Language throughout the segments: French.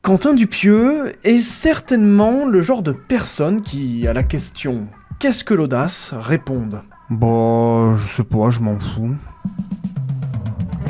Quentin Dupieux est certainement le genre de personne qui, à la question « Qu'est-ce que l'audace ?», réponde « Bah, je sais pas, je m'en fous ».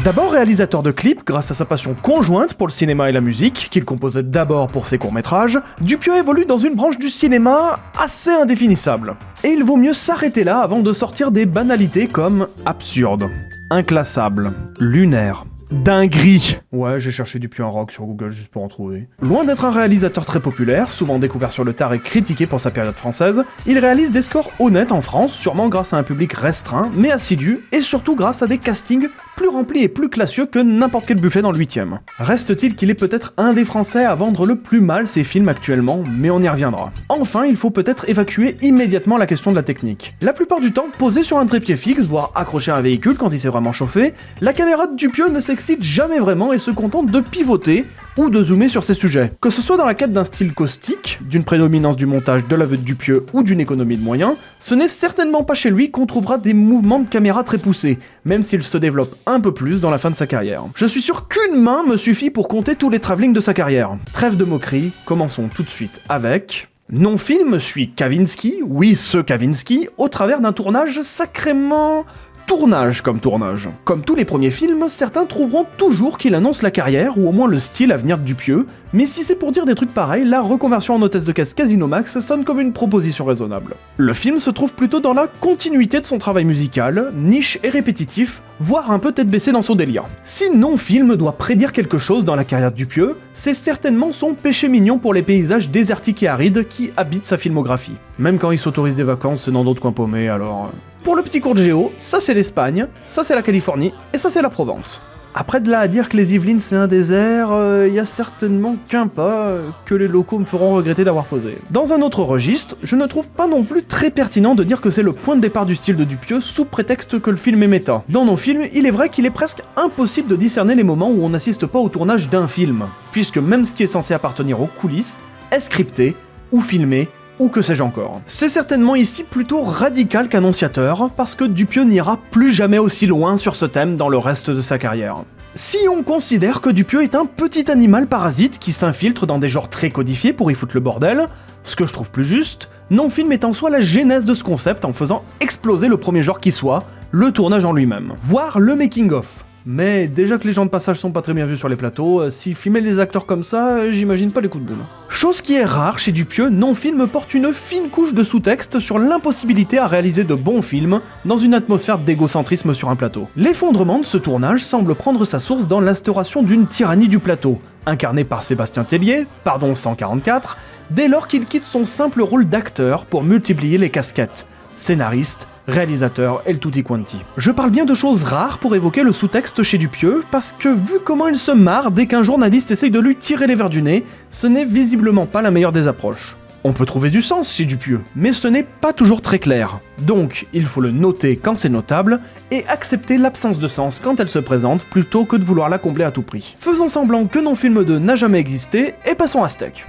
D'abord réalisateur de clips grâce à sa passion conjointe pour le cinéma et la musique, qu'il composait d'abord pour ses courts-métrages, Dupieux évolue dans une branche du cinéma assez indéfinissable. Et il vaut mieux s'arrêter là avant de sortir des banalités comme absurde, inclassable, lunaire, dinguerie. Ouais, j'ai cherché Dupieux en rock sur Google juste pour en trouver. Loin d'être un réalisateur très populaire, souvent découvert sur le tard et critiqué pour sa période française, il réalise des scores honnêtes en France, sûrement grâce à un public restreint, mais assidu, et surtout grâce à des castings plus remplis et plus classieux que n'importe quel buffet dans le 8ème. Reste-t-il qu'il est peut-être un des Français à vendre le plus mal ses films actuellement, mais on y reviendra. Enfin, il faut peut-être évacuer immédiatement la question de la technique. La plupart du temps, posé sur un trépied fixe, voire accroché à un véhicule quand il s'est vraiment chauffé, la caméra de Dupieux ne s'excite jamais vraiment et se contente de pivoter ou de zoomer sur ses sujets. Que ce soit dans la quête d'un style caustique, d'une prédominance du montage de l'aveu de Dupieux ou d'une économie de moyens, ce n'est certainement pas chez lui qu'on trouvera des mouvements de caméra très poussés, même s'il se développe un peu plus dans la fin de sa carrière. Je suis sûr qu'une main me suffit pour compter tous les travelling de sa carrière. Trêve de moquerie, commençons tout de suite avec... Non-film suit Kavinsky, oui ce Kavinsky, au travers d'un tournage sacrément... Tournage comme tournage. Comme tous les premiers films, certains trouveront toujours qu'il annonce la carrière, ou au moins le style à venir de Dupieux, mais si c'est pour dire des trucs pareils, la reconversion en hôtesse de caisse Casino Max sonne comme une proposition raisonnable. Le film se trouve plutôt dans la continuité de son travail musical, niche et répétitif, voire un peu tête baissée dans son délire. Si Non-Film doit prédire quelque chose dans la carrière de Dupieux, c'est certainement son péché mignon pour les paysages désertiques et arides qui habitent sa filmographie. Même quand il s'autorise des vacances, c'est dans d'autres coins paumés, alors... Pour le petit cours de géo, ça c'est l'Espagne, ça c'est la Californie, et ça c'est la Provence. Après de là à dire que les Yvelines c'est un désert, y a certainement qu'un pas que les locaux me feront regretter d'avoir posé. Dans un autre registre, je ne trouve pas non plus très pertinent de dire que c'est le point de départ du style de Dupieux sous prétexte que le film est méta. Dans nos films, il est vrai qu'il est presque impossible de discerner les moments où on n'assiste pas au tournage d'un film, puisque même ce qui est censé appartenir aux coulisses est scripté, ou filmé, ou que sais-je encore. C'est certainement ici plutôt radical qu'annonciateur, parce que Dupieux n'ira plus jamais aussi loin sur ce thème dans le reste de sa carrière. Si on considère que Dupieux est un petit animal parasite qui s'infiltre dans des genres très codifiés pour y foutre le bordel, ce que je trouve plus juste, Non-Film est en soi la genèse de ce concept en faisant exploser le premier genre qui soit, le tournage en lui-même, voire le making-of. Mais déjà que les gens de passage sont pas très bien vus sur les plateaux, s'ils filmaient les acteurs comme ça, j'imagine pas les coups de boule. Chose qui est rare chez Dupieux, Non-Film porte une fine couche de sous-texte sur l'impossibilité à réaliser de bons films dans une atmosphère d'égocentrisme sur un plateau. L'effondrement de ce tournage semble prendre sa source dans l'instauration d'une tyrannie du plateau, incarnée par Sébastien Tellier, pardon 144, dès lors qu'il quitte son simple rôle d'acteur pour multiplier les casquettes, scénariste, réalisateur et le tutti quanti. Je parle bien de choses rares pour évoquer le sous-texte chez Dupieux, parce que vu comment il se marre dès qu'un journaliste essaye de lui tirer les verres du nez, ce n'est visiblement pas la meilleure des approches. On peut trouver du sens chez Dupieux, mais ce n'est pas toujours très clair. Donc, il faut le noter quand c'est notable, et accepter l'absence de sens quand elle se présente, plutôt que de vouloir la combler à tout prix. Faisons semblant que Non-Film 2 n'a jamais existé, et passons à Steak.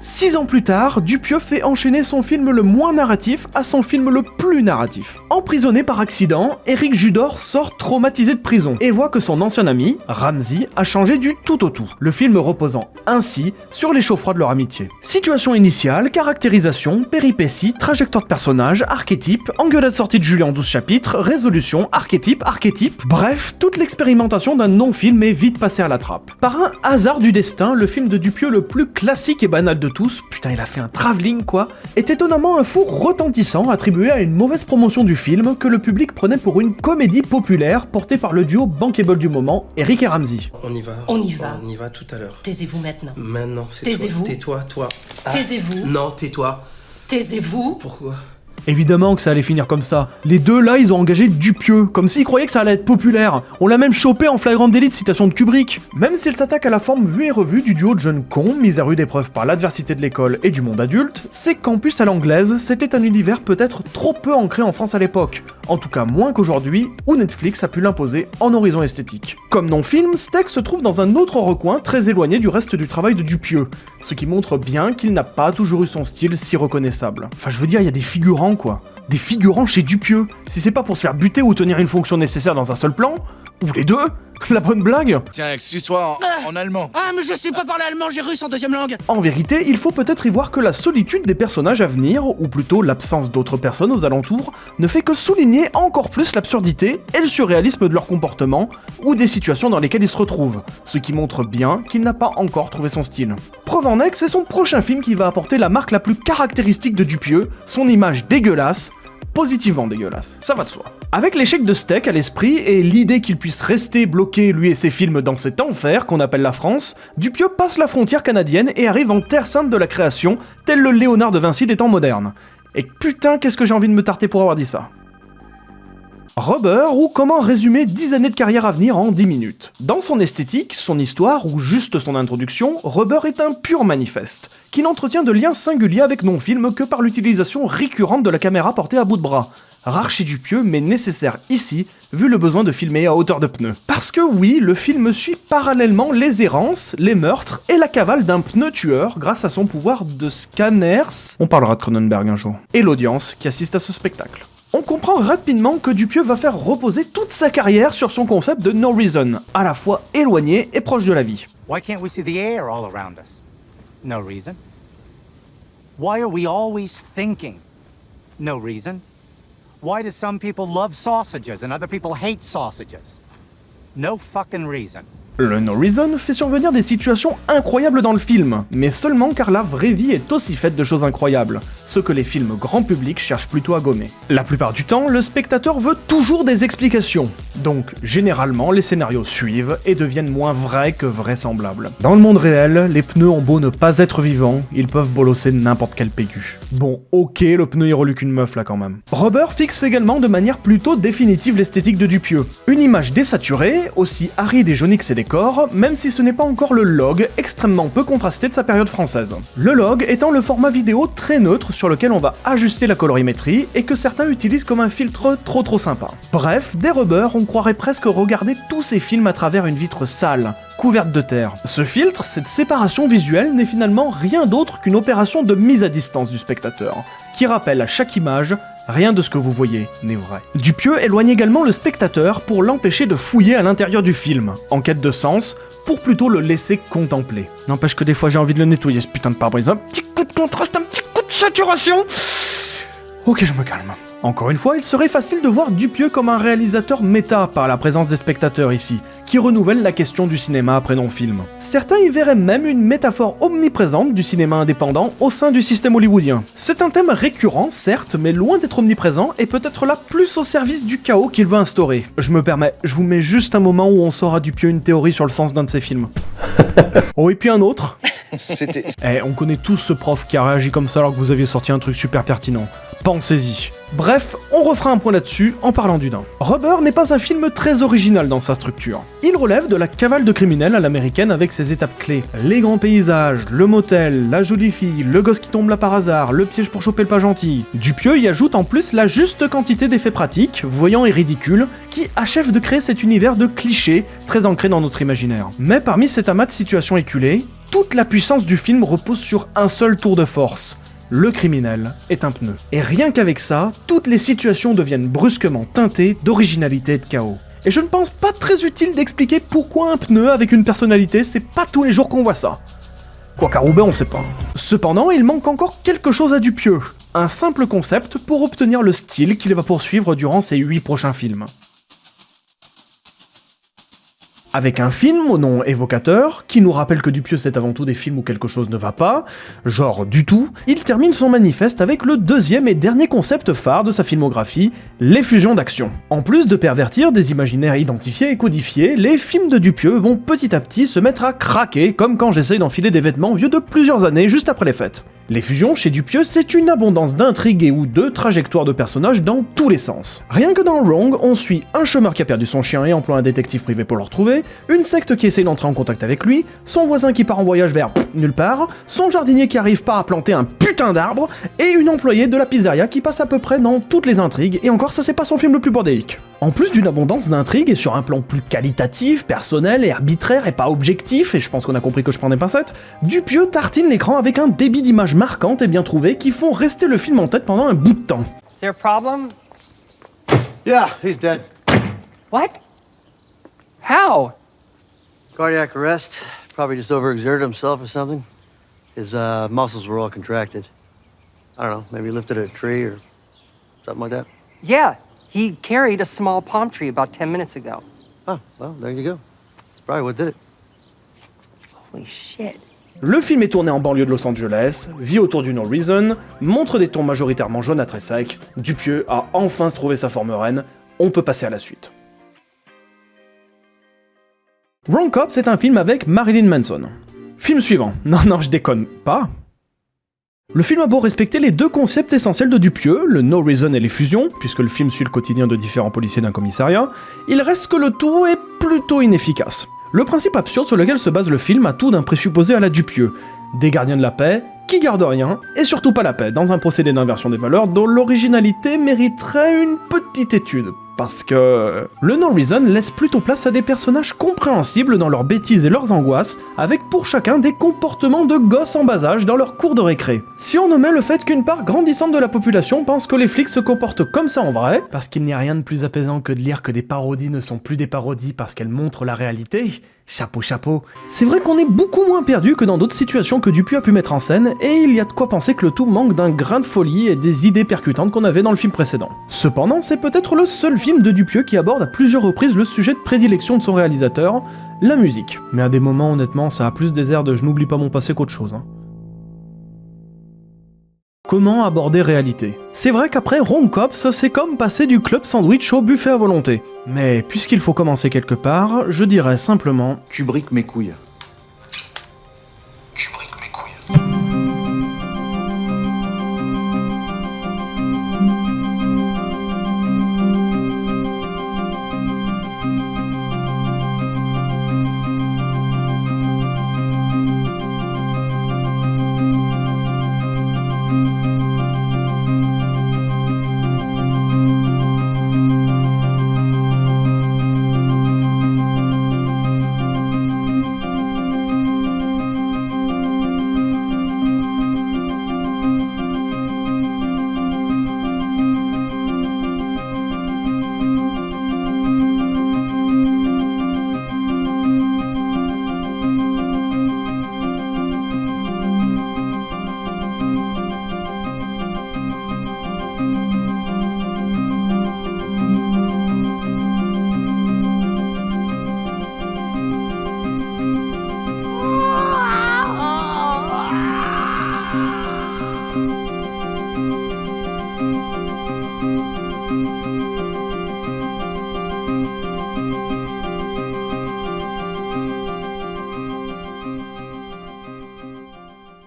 6 ans plus tard, Dupieux fait enchaîner son film le moins narratif à son film le plus narratif. Emprisonné par accident, Éric Judor sort traumatisé de prison et voit que son ancien ami, Ramsey, a changé du tout au tout, le film reposant ainsi sur les chauds froids de leur amitié. Situation initiale, caractérisation, péripéties, trajectoire de personnage, archétype, engueulade sortie de Julien en 12 chapitres, résolution, archétype, bref, toute l'expérimentation d'un non-film est vite passée à la trappe. Par un hasard du destin, le film de Dupieux le plus classique et banal de tous, putain il a fait un travelling quoi, est étonnamment un four retentissant attribué à une mauvaise promotion du film que le public prenait pour une comédie populaire portée par le duo bankable du moment, Eric et Ramsey. On y va. On y va. On y va tout à l'heure. Taisez-vous maintenant. Maintenant, c'est toi. Taisez-vous. Tais-toi, toi. Ah. Taisez-vous. Non, tais-toi. Taisez-vous. Pourquoi ? Évidemment que ça allait finir comme ça. Les deux là, ils ont engagé Dupieux, comme s'ils croyaient que ça allait être populaire. On l'a même chopé en flagrant délit de citation de Kubrick. Même s'il s'attaque à la forme vue et revue du duo de jeunes cons, mis à rude épreuve par l'adversité de l'école et du monde adulte, c'est Campus à l'anglaise, c'était un univers peut-être trop peu ancré en France à l'époque. En tout cas moins qu'aujourd'hui, où Netflix a pu l'imposer en horizon esthétique. Comme non-film, Steak se trouve dans un autre recoin très éloigné du reste du travail de Dupieux, ce qui montre bien qu'il n'a pas toujours eu son style si reconnaissable. Enfin je veux dire, il y a des figurants quoi. Des figurants chez Dupieux. Si c'est pas pour se faire buter ou tenir une fonction nécessaire dans un seul plan, Ou les deux? La bonne blague? Tiens, excuse-toi en allemand. Ah, mais je sais pas parler allemand, j'ai russe en deuxième langue. En vérité, il faut peut-être y voir que la solitude des personnages à venir, ou plutôt l'absence d'autres personnes aux alentours, ne fait que souligner encore plus l'absurdité et le surréalisme de leur comportement, ou des situations dans lesquelles ils se retrouvent, ce qui montre bien qu'il n'a pas encore trouvé son style. Preuve en est que c'est son prochain film qui va apporter la marque la plus caractéristique de Dupieux, son image dégueulasse, positivement dégueulasse, ça va de soi. Avec l'échec de Steak à l'esprit et l'idée qu'il puisse rester bloqué lui et ses films dans cet enfer qu'on appelle la France, Dupieux passe la frontière canadienne et arrive en terre sainte de la création, tel le Léonard de Vinci des temps modernes. Et putain, qu'est-ce que j'ai envie de me tarter pour avoir dit ça. Rubber, ou comment résumer 10 années de carrière à venir en 10 minutes. Dans son esthétique, son histoire, ou juste son introduction, Rubber est un pur manifeste, qui n'entretient de liens singuliers avec non-film que par l'utilisation récurrente de la caméra portée à bout de bras. Rare chez Dupieux, mais nécessaire ici, vu le besoin de filmer à hauteur de pneu. Parce que oui, le film suit parallèlement les errances, les meurtres et la cavale d'un pneu tueur grâce à son pouvoir de scanners. On parlera de Cronenberg un jour. Et l'audience qui assiste à ce spectacle. On comprend rapidement que Dupieux va faire reposer toute sa carrière sur son concept de no reason, à la fois éloigné et proche de la vie. Why can't we see the air all around us? No reason. Why are we always thinking? No reason. Why do some people love sausages and other people hate sausages? No fucking reason. Le No Reason fait survenir des situations incroyables dans le film, mais seulement car la vraie vie est aussi faite de choses incroyables, ce que les films grand public cherchent plutôt à gommer. La plupart du temps, le spectateur veut toujours des explications, donc généralement les scénarios suivent et deviennent moins vrais que vraisemblables. Dans le monde réel, les pneus ont beau ne pas être vivants, ils peuvent bolosser n'importe quel PQ. Bon, ok, le pneu il relue qu'une meuf là quand même. Rubber fixe également de manière plutôt définitive l'esthétique de Dupieux. Une image désaturée, aussi aride et jaunique que ses décors, même si ce n'est pas encore le log extrêmement peu contrasté de sa période française. Le log étant le format vidéo très neutre sur lequel on va ajuster la colorimétrie et que certains utilisent comme un filtre trop sympa. Bref, des Rubber, on croirait presque regarder tous ces films à travers une vitre sale, couverte de terre. Ce filtre, cette séparation visuelle n'est finalement rien d'autre qu'une opération de mise à distance du spectateur, qui rappelle à chaque image rien de ce que vous voyez n'est vrai. Dupieux éloigne également le spectateur pour l'empêcher de fouiller à l'intérieur du film, en quête de sens, pour plutôt le laisser contempler. N'empêche que des fois j'ai envie de le nettoyer ce putain de pare-brise. Un petit coup de contraste, un petit coup de saturation. Ok, je me calme. Encore une fois, il serait facile de voir Dupieux comme un réalisateur méta par la présence des spectateurs ici, qui renouvelle la question du cinéma après non-film. Certains y verraient même une métaphore omniprésente du cinéma indépendant au sein du système hollywoodien. C'est un thème récurrent, certes, mais loin d'être omniprésent et peut-être là plus au service du chaos qu'il veut instaurer. Je me permets, je vous mets juste un moment où on sort à Dupieux une théorie sur le sens d'un de ses films. Oh, et puis un autre. On connaît tous ce prof qui a réagi comme ça alors que vous aviez sorti un truc super pertinent. Pensez-y. Bref, on refera un point là-dessus en parlant du nain. Rubber n'est pas un film très original dans sa structure. Il relève de la cavale de criminels à l'américaine avec ses étapes clés. Les grands paysages, le motel, la jolie fille, le gosse qui tombe là par hasard, le piège pour choper le pas gentil. Dupieux y ajoute en plus la juste quantité d'effets pratiques, voyants et ridicules, qui achèvent de créer cet univers de clichés très ancré dans notre imaginaire. Mais parmi cet amas de situations éculées, toute la puissance du film repose sur un seul tour de force. Le criminel est un pneu. Et rien qu'avec ça, toutes les situations deviennent brusquement teintées d'originalité et de chaos. Et je ne pense pas très utile d'expliquer pourquoi un pneu avec une personnalité, c'est pas tous les jours qu'on voit ça. Quoiqu'à Roubaix, on sait pas. Cependant, il manque encore quelque chose à Dupieux. Un simple concept pour obtenir le style qu'il va poursuivre durant ses 8 prochains films. Avec un film au nom évocateur, qui nous rappelle que Dupieux c'est avant tout des films où quelque chose ne va pas, genre du tout, il termine son manifeste avec le deuxième et dernier concept phare de sa filmographie, l'effusion d'action. En plus de pervertir des imaginaires identifiés et codifiés, les films de Dupieux vont petit à petit se mettre à craquer, comme quand j'essaye d'enfiler des vêtements vieux de plusieurs années juste après les fêtes. L'effusion chez Dupieux, c'est une abondance d'intrigues et ou de trajectoires de personnages dans tous les sens. Rien que dans Wrong, on suit un chômeur qui a perdu son chien et emploie un détective privé pour le retrouver, une secte qui essaye d'entrer en contact avec lui, son voisin qui part en voyage vers nulle part, son jardinier qui arrive pas à planter un putain d'arbre, et une employée de la pizzeria qui passe à peu près dans toutes les intrigues, et encore ça c'est pas son film le plus bordélique. En plus d'une abondance d'intrigues et sur un plan plus qualitatif, personnel et arbitraire et pas objectif, et je pense qu'on a compris que je prends des pincettes, Dupieux tartine l'écran avec un débit d'images marquantes et bien trouvées qui font rester le film en tête pendant un bout de temps. Is there a problem? Yeah, he's dead. What? How? Cardiac arrest. Probably just overexerted himself or something. His muscles were all contracted. I don't know, maybe he lifted a tree or something like that. Yeah, he carried a small palm tree about 10 minutes ago. Oh, well, there you go. That's probably what did it. Holy shit. Le film est tourné en banlieue de Los Angeles, vit autour du No Reason, montre des tons majoritairement jaunes à très secs. Dupieux a enfin trouvé sa forme reine, on peut passer à la suite. Wrong Cops est un film avec Marilyn Manson. Film suivant. Non, je déconne pas. Le film a beau respecter les deux concepts essentiels de Dupieux, le No Reason et les fusions, puisque le film suit le quotidien de différents policiers d'un commissariat, il reste que le tout est plutôt inefficace. Le principe absurde sur lequel se base le film a tout d'un présupposé à la Dupieux. Des gardiens de la paix, qui gardent rien, et surtout pas la paix, dans un procédé d'inversion des valeurs dont l'originalité mériterait une petite étude. Parce que le No Reason laisse plutôt place à des personnages compréhensibles dans leurs bêtises et leurs angoisses, avec pour chacun des comportements de gosses en bas âge dans leur cours de récré. Si on omet le fait qu'une part grandissante de la population pense que les flics se comportent comme ça en vrai, parce qu'il n'y a rien de plus apaisant que de lire que des parodies ne sont plus des parodies parce qu'elles montrent la réalité, chapeau, c'est vrai qu'on est beaucoup moins perdu que dans d'autres situations que Dupieux a pu mettre en scène, et il y a de quoi penser que le tout manque d'un grain de folie et des idées percutantes qu'on avait dans le film précédent. Cependant, c'est peut-être le seul film de Dupieux qui aborde à plusieurs reprises le sujet de prédilection de son réalisateur, la musique. Mais à des moments, honnêtement, ça a plus des airs de je n'oublie pas mon passé qu'autre chose. Comment aborder réalité? C'est vrai qu'après Wrong Cops, c'est comme passer du club sandwich au buffet à volonté. Mais puisqu'il faut commencer quelque part, je dirais simplement... Kubrick mes couilles.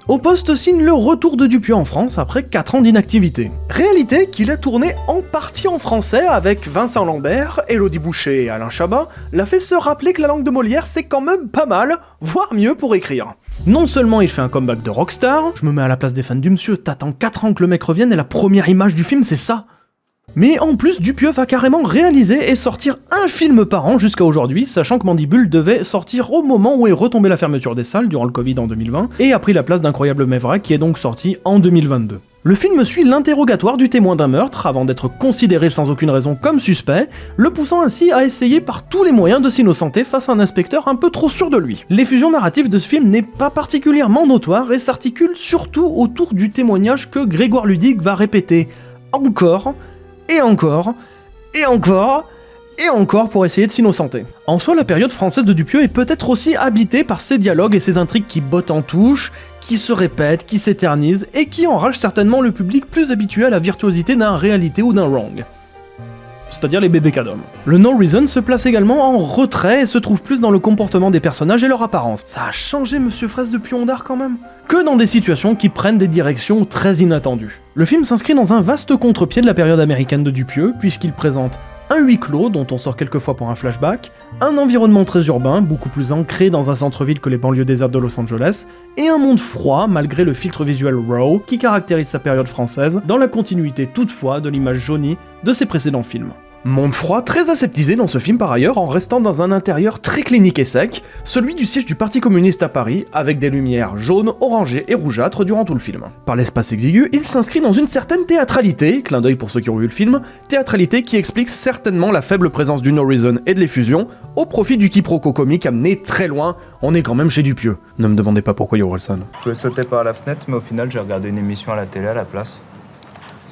Au poste signe le retour de Dupieux en France après 4 ans d'inactivité. Réalité qu'il a tourné en partie en français avec Vincent Lambert, Élodie Boucher et Alain Chabat, l'a fait se rappeler que la langue de Molière c'est quand même pas mal, voire mieux pour écrire. Non seulement il fait un comeback de rockstar, je me mets à la place des fans du monsieur, t'attends 4 ans que le mec revienne et la première image du film c'est ça. Mais en plus, Dupieux va carrément réaliser et sortir un film par an jusqu'à aujourd'hui, sachant que Mandibule devait sortir au moment où est retombée la fermeture des salles durant le Covid en 2020, et a pris la place d'Incroyable Maigret qui est donc sorti en 2022. Le film suit l'interrogatoire du témoin d'un meurtre avant d'être considéré sans aucune raison comme suspect, le poussant ainsi à essayer par tous les moyens de s'innocenter face à un inspecteur un peu trop sûr de lui. L'effusion narrative de ce film n'est pas particulièrement notoire et s'articule surtout autour du témoignage que Grégoire Ludig va répéter encore, et encore, et encore, et encore pour essayer de s'innocenter. En soi, la période française de Dupieux est peut-être aussi habitée par ces dialogues et ces intrigues qui bottent en touche, qui se répètent, qui s'éternisent, et qui enragent certainement le public plus habitué à la virtuosité d'un réalité ou d'un wrong. C'est-à-dire les bébés cadom. Le No Reason se place également en retrait et se trouve plus dans le comportement des personnages et leur apparence. Ça a changé Monsieur Fraisse depuis Ondar quand même, que dans des situations qui prennent des directions très inattendues. Le film s'inscrit dans un vaste contre-pied de la période américaine de Dupieux, puisqu'il présente un huis clos dont on sort quelquefois pour un flashback, un environnement très urbain, beaucoup plus ancré dans un centre-ville que les banlieues désertes de Los Angeles, et un monde froid malgré le filtre visuel RAW qui caractérise sa période française, dans la continuité toutefois de l'image jaunie de ses précédents films. Monde froid très aseptisé dans ce film par ailleurs, en restant dans un intérieur très clinique et sec, celui du siège du Parti communiste à Paris, avec des lumières jaunes, orangées et rougeâtres durant tout le film. Par l'espace exigu, il s'inscrit dans une certaine théâtralité, clin d'œil pour ceux qui ont vu le film, théâtralité qui explique certainement la faible présence du No Reason et de l'effusion, au profit du quiproquo comique amené très loin, on est quand même chez Dupieux. Ne me demandez pas pourquoi il ouvre le son. Je pouvais sauter par la fenêtre, mais au final j'ai regardé une émission à la télé à la place.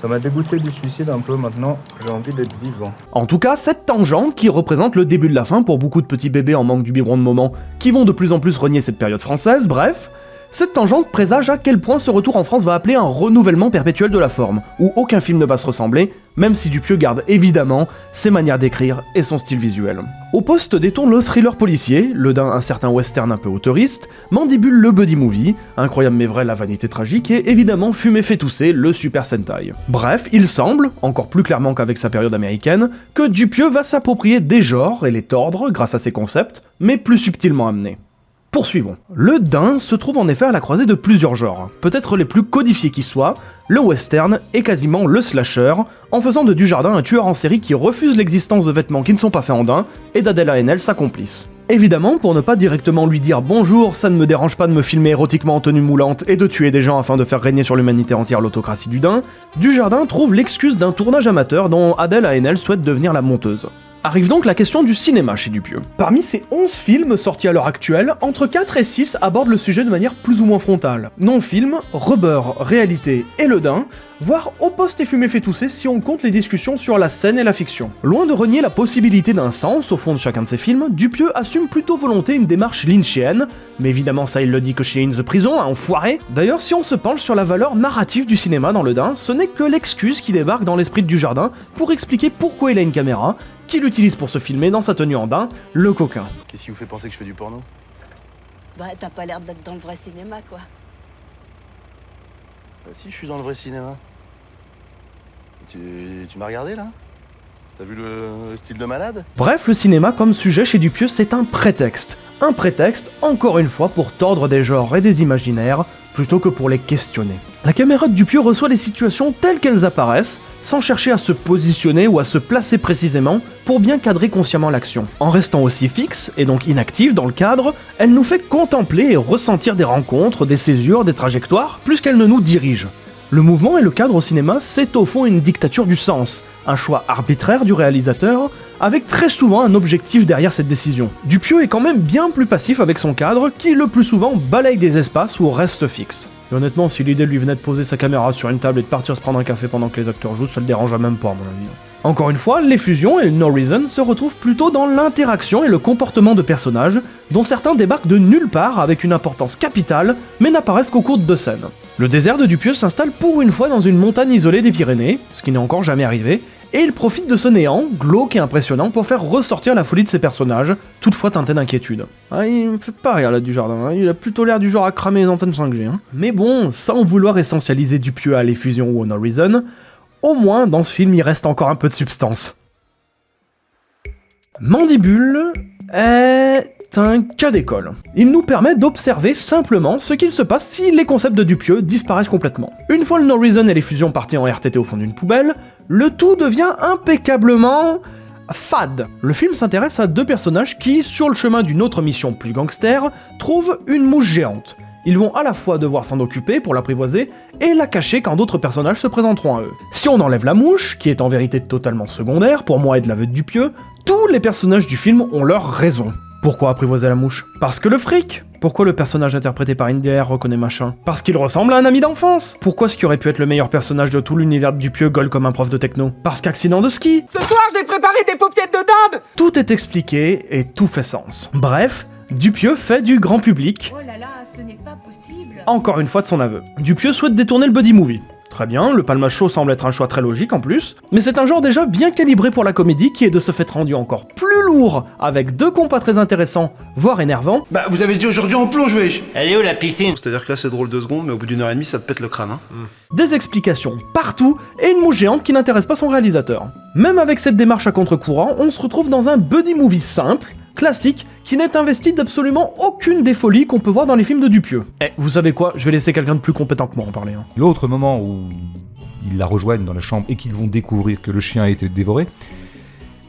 Ça m'a dégoûté du suicide un peu, maintenant j'ai envie d'être vivant. En tout cas, cette tangente qui représente le début de la fin pour beaucoup de petits bébés en manque du biberon de moment qui vont de plus en plus renier cette période française, bref, cette tangente présage à quel point ce retour en France va appeler un renouvellement perpétuel de la forme, où aucun film ne va se ressembler, même si Dupieux garde évidemment ses manières d'écrire et son style visuel. Au poste détourne le thriller policier, le d'un un certain western un peu autoriste, Mandibule le buddy movie, incroyable mais vrai la vanité tragique, et évidemment Fumer fait tousser le super sentai. Bref, il semble, encore plus clairement qu'avec sa période américaine, que Dupieux va s'approprier des genres et les tordre grâce à ses concepts, mais plus subtilement amenés. Poursuivons. Le Dain se trouve en effet à la croisée de plusieurs genres, peut-être les plus codifiés qui soient, le western et quasiment le slasher, en faisant de Dujardin un tueur en série qui refuse l'existence de vêtements qui ne sont pas faits en daim, et d'Adèle Haenel sa complice. Évidemment, pour ne pas directement lui dire « Bonjour, ça ne me dérange pas de me filmer érotiquement en tenue moulante et de tuer des gens afin de faire régner sur l'humanité entière l'autocratie du Dain », Dujardin trouve l'excuse d'un tournage amateur dont Adèle Haenel souhaite devenir la monteuse. Arrive donc la question du cinéma chez Dupieux. Parmi ces 11 films sortis à l'heure actuelle, entre 4 et 6 abordent le sujet de manière plus ou moins frontale. Non-film, Rubber, Réalité et Le Dain, voire Au poste et Fumer fait tousser si on compte les discussions sur la scène et la fiction. Loin de renier la possibilité d'un sens au fond de chacun de ces films, Dupieux assume plutôt volonté une démarche lynchienne, mais évidemment ça il le dit que chez In the Prison, un enfoiré. D'ailleurs si on se penche sur la valeur narrative du cinéma dans Le Dain, ce n'est que l'excuse qui débarque dans l'esprit de Dujardin pour expliquer pourquoi il a une caméra, qu'il utilise pour se filmer dans sa tenue en daim, le coquin. Qu'est-ce qui vous fait penser que je fais du porno? Bah, t'as pas l'air d'être dans le vrai cinéma, quoi. Bah si, je suis dans le vrai cinéma. Tu m'as regardé, là? T'as vu le style de malade? Bref, le cinéma comme sujet chez Dupieux, c'est un prétexte. Un prétexte, encore une fois, pour tordre des genres et des imaginaires, plutôt que pour les questionner. La caméra de Dupieux reçoit les situations telles qu'elles apparaissent, sans chercher à se positionner ou à se placer précisément pour bien cadrer consciemment l'action. En restant aussi fixe, et donc inactive dans le cadre, elle nous fait contempler et ressentir des rencontres, des césures, des trajectoires, plus qu'elle ne nous dirige. Le mouvement et le cadre au cinéma, c'est au fond une dictature du sens, un choix arbitraire du réalisateur, avec très souvent un objectif derrière cette décision. Dupieux est quand même bien plus passif avec son cadre, qui le plus souvent balaye des espaces ou reste fixe. Et honnêtement, si l'idée lui venait de poser sa caméra sur une table et de partir se prendre un café pendant que les acteurs jouent, ça le dérangerait même pas à mon avis. Encore une fois, l'effusion et le No Reason se retrouvent plutôt dans l'interaction et le comportement de personnages, dont certains débarquent de nulle part avec une importance capitale, mais n'apparaissent qu'au cours de 2 scènes. Le désert de Dupieux s'installe pour une fois dans une montagne isolée des Pyrénées, ce qui n'est encore jamais arrivé, et il profite de ce néant, glauque et impressionnant, pour faire ressortir la folie de ses personnages, toutefois teintés d'inquiétude. Ah, il me fait pas rire là Dujardin, hein. Il a plutôt l'air du genre à cramer les antennes 5G. Hein. Mais bon, sans vouloir essentialiser Dupieux à l'effusion ou au No Reason, au moins dans ce film il reste encore un peu de substance. Mandibule est un cas d'école. Il nous permet d'observer simplement ce qu'il se passe si les concepts de Dupieux disparaissent complètement. Une fois le No Reason et les fusions partis en RTT au fond d'une poubelle, le tout devient impeccablement fade. Le film s'intéresse à 2 personnages qui, sur le chemin d'une autre mission plus gangster, trouvent une mouche géante. Ils vont à la fois devoir s'en occuper pour l'apprivoiser et la cacher quand d'autres personnages se présenteront à eux. Si on enlève la mouche, qui est en vérité totalement secondaire pour moi et de l'aveu de Dupieux, tous les personnages du film ont leur raison. Pourquoi apprivoiser la mouche? Parce que le fric. Pourquoi le personnage interprété par Indier reconnaît machin? Parce qu'il ressemble à un ami d'enfance. Pourquoi ce qui aurait pu être le meilleur personnage de tout l'univers de Dupieux gueule comme un prof de techno? Parce qu'accident de ski. Ce soir, j'ai préparé des paupiètes de dinde. Tout est expliqué et tout fait sens. Bref, Dupieux fait du grand public. Oh là là, ce n'est pas possible. Encore une fois de son aveu. Dupieux souhaite détourner le buddy movie. Très bien, le Palma Show semble être un choix très logique en plus, mais c'est un genre déjà bien calibré pour la comédie qui est de ce fait rendu encore plus lourd, avec 2 compas très intéressants, voire énervants. Bah, vous avez dit aujourd'hui en plonge, wesh. Elle est où la piscine? C'est-à-dire que là, c'est drôle 2 secondes, mais au bout d'1 heure et demie, ça te pète le crâne, hein. Des explications partout et une mouche géante qui n'intéresse pas son réalisateur. Même avec cette démarche à contre-courant, on se retrouve dans un buddy movie simple, classique, qui n'est investi d'absolument aucune des folies qu'on peut voir dans les films de Dupieux. Eh, vous savez quoi, je vais laisser quelqu'un de plus compétent que moi en parler. Hein. L'autre moment où ils la rejoignent dans la chambre et qu'ils vont découvrir que le chien a été dévoré,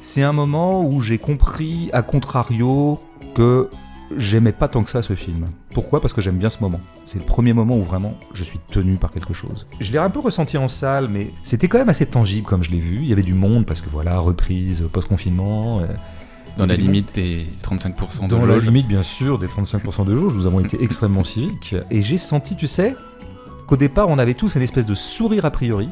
c'est un moment où j'ai compris, à contrario, que j'aimais pas tant que ça ce film. Pourquoi ? Parce que j'aime bien ce moment. C'est le premier moment où vraiment je suis tenu par quelque chose. Je l'ai un peu ressenti en salle, mais c'était quand même assez tangible comme je l'ai vu. Il y avait du monde parce que voilà, reprise, post-confinement. Dans la limite des 35% de Dans jauge. la limite, bien sûr, des 35% de jauge. Nous avons été extrêmement civiques. Et j'ai senti, tu sais, qu'au départ, on avait tous une espèce de sourire a priori.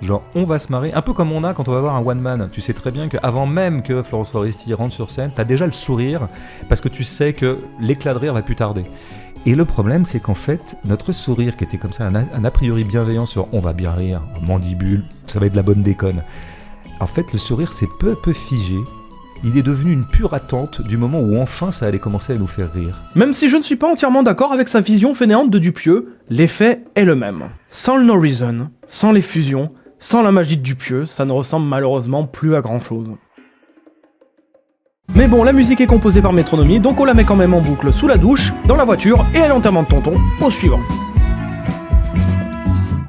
Genre, on va se marrer, un peu comme on a quand on va voir un one-man. Tu sais très bien qu'avant même que Florence Foresti rentre sur scène, t'as déjà le sourire, parce que tu sais que l'éclat de rire va plus tarder. Et le problème, c'est qu'en fait, notre sourire, qui était comme ça, un a priori bienveillant sur on va bien rire, mandibule, ça va être de la bonne déconne. En fait, le sourire s'est peu à peu figé. Il est devenu une pure attente du moment où enfin ça allait commencer à nous faire rire. Même si je ne suis pas entièrement d'accord avec sa vision fainéante de Dupieux, l'effet est le même. Sans le No Reason, sans les fusions, sans la magie de Dupieux, ça ne ressemble malheureusement plus à grand chose. Mais bon, la musique est composée par Métronomie, donc on la met quand même en boucle sous la douche, dans la voiture et à l'enterrement de tonton, au suivant.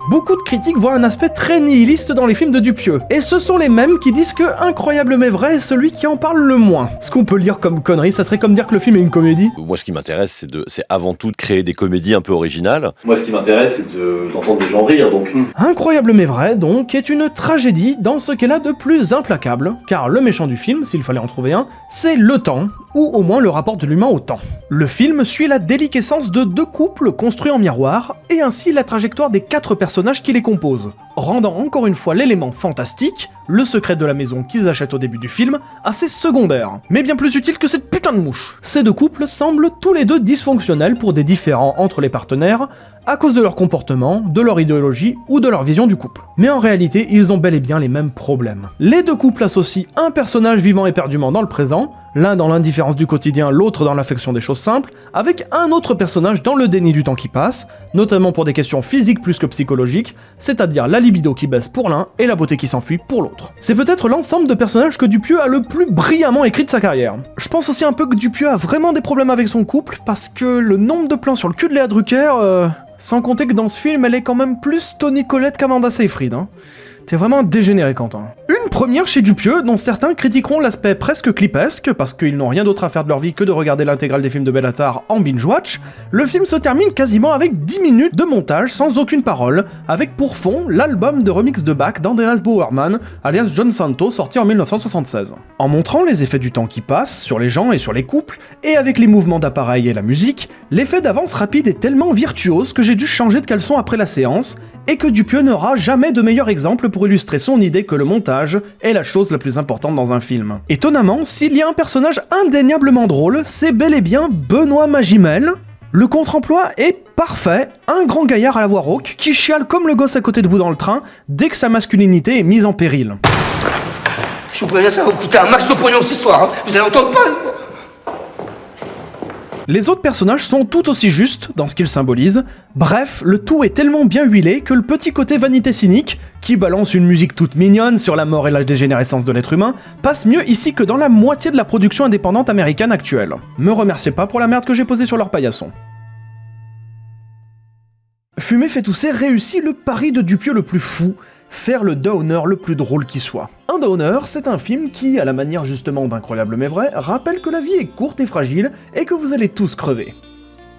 Beaucoup de critiques voient un aspect très nihiliste dans les films de Dupieux, et ce sont les mêmes qui disent que Incroyable mais vrai est celui qui en parle le moins. Ce qu'on peut lire comme connerie, ça serait comme dire que le film est une comédie. Moi, ce qui m'intéresse, c'est avant tout de créer des comédies un peu originales. Moi, ce qui m'intéresse, c'est d'entendre des gens rire, donc... Incroyable mais vrai, donc, est une tragédie dans ce qu'elle a de plus implacable, car le méchant du film, s'il fallait en trouver un, c'est le temps, ou au moins le rapport de l'humain au temps. Le film suit la déliquescence de deux couples construits en miroir, et ainsi la trajectoire des 4 personnages qui les composent, rendant encore une fois l'élément fantastique, le secret de la maison qu'ils achètent au début du film, assez secondaire, mais bien plus utile que cette putain de mouche. Ces deux couples semblent tous les deux dysfonctionnels pour des différends entre les partenaires, à cause de leur comportement, de leur idéologie ou de leur vision du couple. Mais en réalité, ils ont bel et bien les mêmes problèmes. Les deux couples associent un personnage vivant éperdument dans le présent, l'un dans l'indifférence du quotidien, l'autre dans l'affection des choses simples, avec un autre personnage dans le déni du temps qui passe, notamment pour des questions physiques plus que psychologiques, c'est-à-dire la libido qui baisse pour l'un et la beauté qui s'enfuit pour l'autre. C'est peut-être l'ensemble de personnages que Dupieux a le plus brillamment écrit de sa carrière. Je pense aussi un peu que Dupieux a vraiment des problèmes avec son couple, parce que le nombre de plans sur le cul de Léa Drucker, sans compter que dans ce film, elle est quand même plus Toni Collette qu'Amanda Seyfried, hein. T'es vraiment un dégénéré, Quentin. Une première chez Dupieux, dont certains critiqueront l'aspect presque clipesque, parce qu'ils n'ont rien d'autre à faire de leur vie que de regarder l'intégrale des films de Bellatar en binge-watch, le film se termine quasiment avec 10 minutes de montage sans aucune parole, avec pour fond l'album de remix de Bach d'Andreas Bauermann, alias John Santo, sorti en 1976. En montrant les effets du temps qui passe, sur les gens et sur les couples, et avec les mouvements d'appareil et la musique, l'effet d'avance rapide est tellement virtuose que j'ai dû changer de caleçon après la séance, et que Dupieux n'aura jamais de meilleur exemple pour illustrer son idée que le montage est la chose la plus importante dans un film. Étonnamment, s'il y a un personnage indéniablement drôle, c'est bel et bien Benoît Magimel. Le contre-emploi est parfait, un grand gaillard à la voix rauque qui chiale comme le gosse à côté de vous dans le train dès que sa masculinité est mise en péril. Je vous préviens, ça va vous coûter un max de pognon ce soir, hein. Vous allez entendre parler. Les autres personnages sont tout aussi justes dans ce qu'ils symbolisent. Bref, le tout est tellement bien huilé que le petit côté vanité cynique, qui balance une musique toute mignonne sur la mort et la dégénérescence de l'être humain, passe mieux ici que dans la moitié de la production indépendante américaine actuelle. Me remerciez pas pour la merde que j'ai posée sur leur paillasson. Fumer fait tousser réussit le pari de Dupieux le plus fou, faire le downer le plus drôle qui soit. Un downer, c'est un film qui, à la manière justement d'Incroyable mais vrai, rappelle que la vie est courte et fragile et que vous allez tous crever.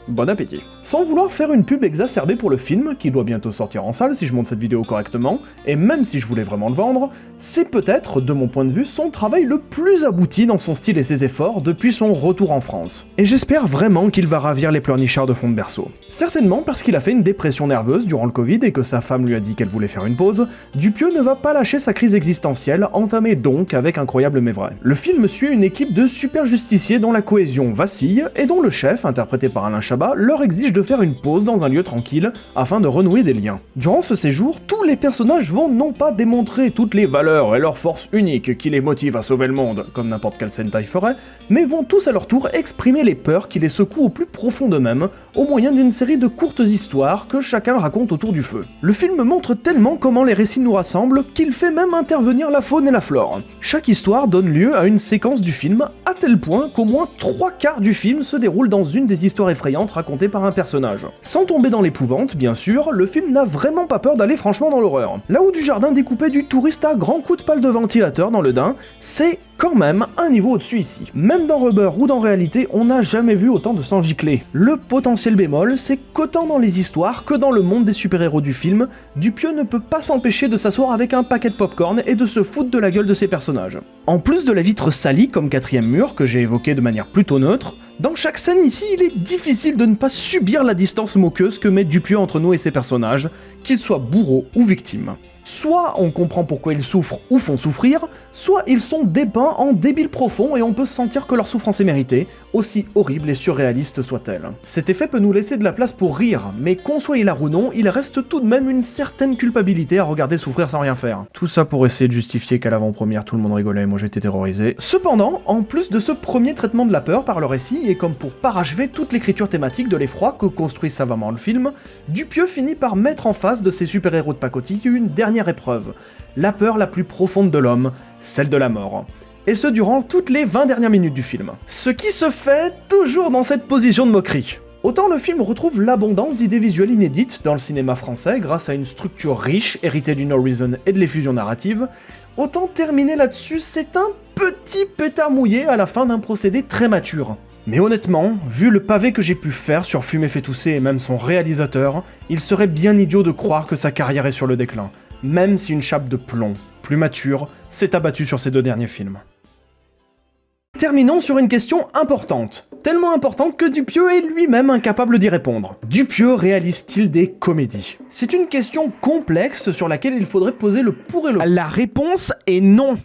Bon appétit. Sans vouloir faire une pub exacerbée pour le film, qui doit bientôt sortir en salle si je monte cette vidéo correctement, et même si je voulais vraiment le vendre, c'est peut-être, de mon point de vue, son travail le plus abouti dans son style et ses efforts depuis son retour en France. Et j'espère vraiment qu'il va ravir les pleurnichards de fond de berceau. Certainement parce qu'il a fait une dépression nerveuse durant le Covid et que sa femme lui a dit qu'elle voulait faire une pause, Dupieux ne va pas lâcher sa crise existentielle, entamée donc avec Incroyable mais vrai. Le film suit une équipe de super justiciers dont la cohésion vacille, et dont le chef, interprété par Alain Chabat, leur exige de faire une pause dans un lieu tranquille afin de renouer des liens. Durant ce séjour, tous les personnages vont non pas démontrer toutes les valeurs et leurs forces uniques qui les motivent à sauver le monde, comme n'importe quel Sentai ferait, mais vont tous à leur tour exprimer les peurs qui les secouent au plus profond d'eux-mêmes, au moyen d'une série de courtes histoires que chacun raconte autour du feu. Le film montre tellement comment les récits nous rassemblent qu'il fait même intervenir la faune et la flore. Chaque histoire donne lieu à une séquence du film, à tel point qu'au moins 3/4 du film se déroule dans une des histoires effrayantes racontées par un personnage. Sans tomber dans l'épouvante, bien sûr, le film n'a vraiment pas peur d'aller franchement dans l'horreur. Là où Dujardin découpait du touriste à grands coups de pale de ventilateur dans le Dain, c'est quand même un niveau au-dessus ici. Même dans Rubber ou dans Réalité, on n'a jamais vu autant de sang gicler. Le potentiel bémol, c'est qu'autant dans les histoires que dans le monde des super-héros du film, Dupieux ne peut pas s'empêcher de s'asseoir avec un paquet de popcorn et de se foutre de la gueule de ses personnages. En plus de la vitre salie comme quatrième mur, que j'ai évoqué de manière plutôt neutre, dans chaque scène ici, il est difficile de ne pas subir la distance moqueuse que met Dupieux entre nous et ses personnages, qu'ils soient bourreaux ou victimes. Soit on comprend pourquoi ils souffrent ou font souffrir, soit ils sont dépeints en débiles profonds et on peut sentir que leur souffrance est méritée, aussi horrible et surréaliste soit-elle. Cet effet peut nous laisser de la place pour rire, mais qu'on soit hilar ou non, il reste tout de même une certaine culpabilité à regarder souffrir sans rien faire. Tout ça pour essayer de justifier qu'à l'avant-première tout le monde rigolait et moi j'étais terrorisé. Cependant, en plus de ce premier traitement de la peur par le récit, et comme pour parachever toute l'écriture thématique de l'effroi que construit savamment le film, Dupieux finit par mettre en face de ses super-héros de pacotille une dernière épreuve, la peur la plus profonde de l'homme, celle de la mort. Et ce durant toutes les 20 dernières minutes du film. Ce qui se fait toujours dans cette position de moquerie. Autant le film retrouve l'abondance d'idées visuelles inédites dans le cinéma français grâce à une structure riche héritée du No Reason et de l'effusion narrative, autant terminer là-dessus c'est un petit pétard mouillé à la fin d'un procédé très mature. Mais honnêtement, vu le pavé que j'ai pu faire sur Fumer fait tousser et même son réalisateur, il serait bien idiot de croire que sa carrière est sur le déclin, même si une chape de plomb, plus mature, s'est abattue sur ces deux derniers films. Terminons sur une question importante. Tellement importante que Dupieux est lui-même incapable d'y répondre. Dupieux réalise-t-il des comédies? C'est une question complexe sur laquelle il faudrait poser le pour et le contre. La réponse est non.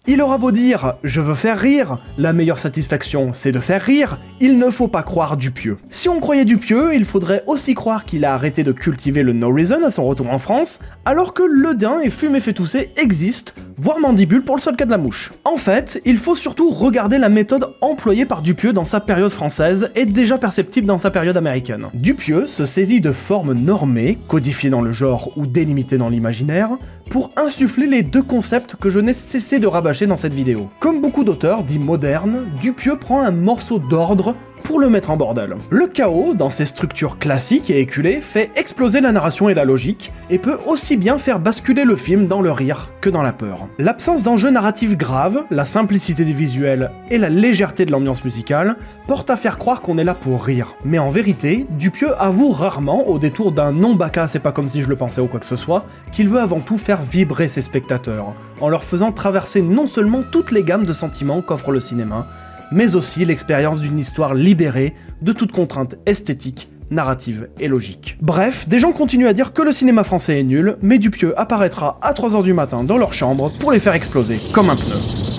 Il aura beau dire « je veux faire rire », la meilleure satisfaction c'est de faire rire, il ne faut pas croire Dupieux. Si on croyait Dupieux, il faudrait aussi croire qu'il a arrêté de cultiver le No Reason à son retour en France, alors que Le Dain et Fumer fait tousser existent, voire Mandibule pour le seul cas de la mouche. En fait, il faut surtout regarder la méthode employée par Dupieux dans sa période française et déjà perceptible dans sa période américaine. Dupieux se saisit de formes normées, codifiées dans le genre ou délimitées dans l'imaginaire, pour insuffler les deux concepts que je n'ai cessé de rabâcher dans cette vidéo. Comme beaucoup d'auteurs dits modernes, Dupieux prend un morceau d'ordre pour le mettre en bordel. Le chaos, dans ses structures classiques et éculées, fait exploser la narration et la logique, et peut aussi bien faire basculer le film dans le rire que dans la peur. L'absence d'enjeux narratifs graves, la simplicité des visuels et la légèreté de l'ambiance musicale portent à faire croire qu'on est là pour rire. Mais en vérité, Dupieux avoue rarement, au détour d'un non-baka c'est pas comme si je le pensais ou quoi que ce soit, qu'il veut avant tout faire vibrer ses spectateurs, en leur faisant traverser non seulement toutes les gammes de sentiments qu'offre le cinéma, mais aussi l'expérience d'une histoire libérée de toute contrainte esthétique, narrative et logique. Bref, des gens continuent à dire que le cinéma français est nul, mais Dupieux apparaîtra à 3h du matin dans leur chambre pour les faire exploser comme un pneu.